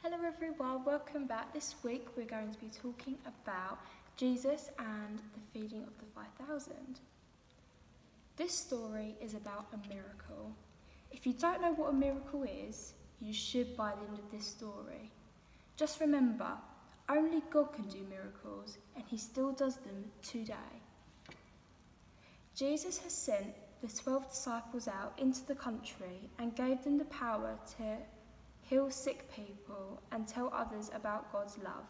Hello everyone, welcome back. This week we're going to be talking about Jesus and the feeding of the 5,000. This story is about a miracle. If you don't know what a miracle is, you should by the end of this story. Just remember, only God can do miracles and he still does them today. Jesus has sent the 12 disciples out into the country and gave them the power to heal sick people and tell others about God's love.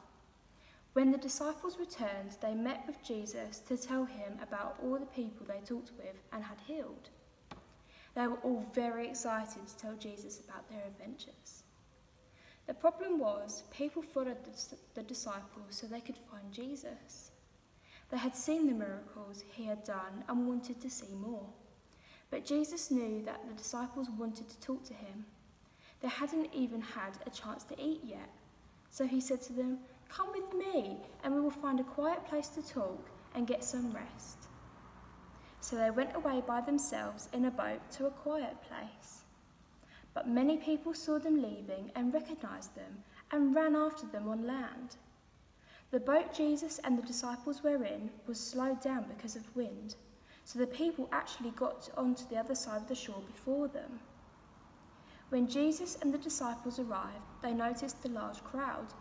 When the disciples returned, they met with Jesus to tell him about all the people they talked with and had healed. They were all very excited to tell Jesus about their adventures. The problem was, people followed the disciples so they could find Jesus. They had seen the miracles he had done and wanted to see more. But Jesus knew that the disciples wanted to talk to him. They hadn't even had a chance to eat yet. So he said to them, "Come with me and we will find a quiet place to talk and get some rest." So they went away by themselves in a boat to a quiet place. But many people saw them leaving and recognized them and ran after them on land. The boat Jesus and the disciples were in was slowed down because of wind, so the people actually got onto the other side of the shore before them. When Jesus and the disciples arrived, they noticed the large crowd.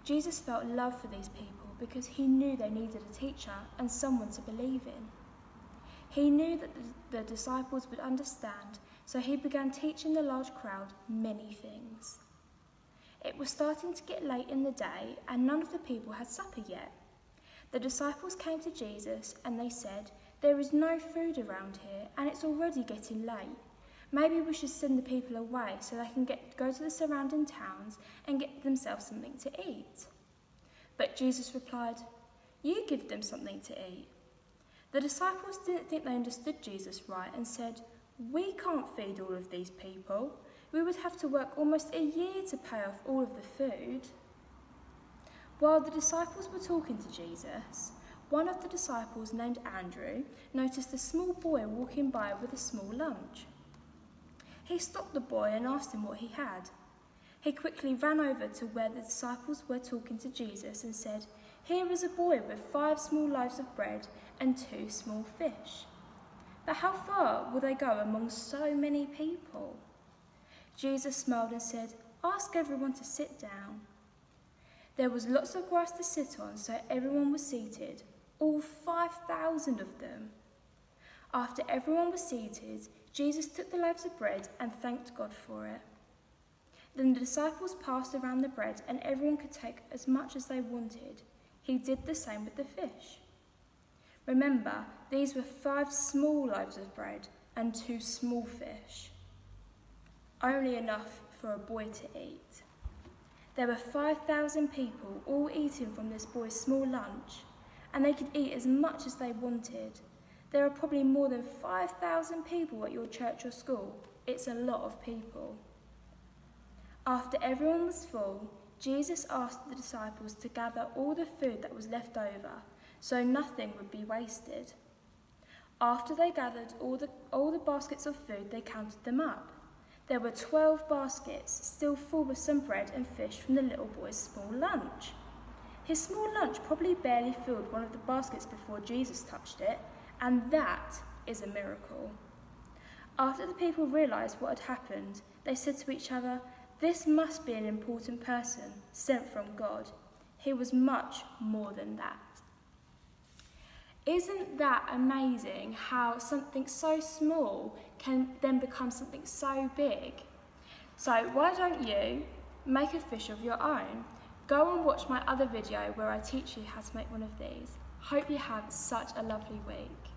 Jesus felt love for these people because he knew they needed a teacher and someone to believe in. He knew that the disciples would understand, so he began teaching the large crowd many things. It was starting to get late in the day and none of the people had supper yet. The disciples came to Jesus and they said, "There is no food around here and it's already getting late. Maybe we should send the people away so they can go to the surrounding towns and get themselves something to eat." But Jesus replied, "You give them something to eat." The disciples didn't think they understood Jesus right and said, "We can't feed all of these people. We would have to work almost a year to pay off all of the food." While the disciples were talking to Jesus, one of the disciples named Andrew noticed a small boy walking by with a small lunch. He stopped the boy and asked him what he had. He quickly ran over to where the disciples were talking to Jesus and said, "Here is a boy with 5 small loaves of bread and 2 small fish. But how far will they go among so many people?" Jesus smiled and said, "Ask everyone to sit down." There was lots of grass to sit on, so everyone was seated, all 5,000 of them. After everyone was seated, Jesus took the loaves of bread and thanked God for it. Then the disciples passed around the bread and everyone could take as much as they wanted. He did the same with the fish. Remember, these were 5 small loaves of bread and 2 small fish. Only enough for a boy to eat. There were 5,000 people all eating from this boy's small lunch, and they could eat as much as they wanted. There are probably more than 5,000 people at your church or school. It's a lot of people. After everyone was full, Jesus asked the disciples to gather all the food that was left over, so nothing would be wasted. After they gathered all the baskets of food, they counted them up. There were 12 baskets, still full with some bread and fish from the little boy's small lunch. His small lunch probably barely filled one of the baskets before Jesus touched it, and that is a miracle. After the people realised what had happened, they said to each other, "This must be an important person sent from God. He was much more than that." Isn't that amazing how something so small can then become something so big? So why don't you make a fish of your own? Go and watch my other video where I teach you how to make one of these. Hope you have such a lovely week.